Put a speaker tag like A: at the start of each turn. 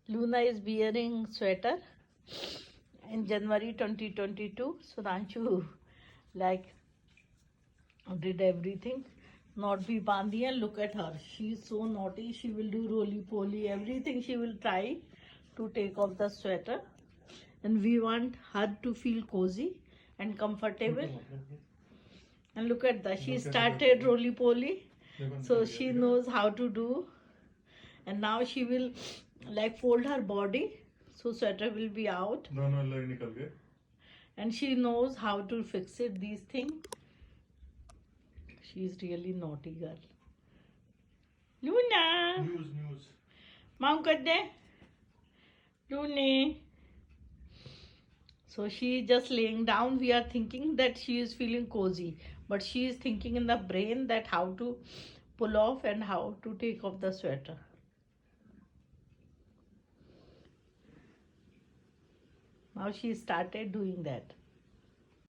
A: Luna is wearing sweater in January 2022. Sudhanshu like did everything. Not be bandi, and look at her. She's so naughty. She will do roly poly, everything she will try to take off the sweater. And we want her to feel cozy and comfortable. And look at that. She started roly poly. So she knows how to do. And now she will like fold her body so sweater will be out. And she knows how to fix it, these things. She is really naughty girl. Luna! News. Mom kar de. Luna. So she is just laying down. We are thinking that she is feeling cozy. But she is thinking in the brain that how to pull off and how to take off the sweater. Now she started doing that.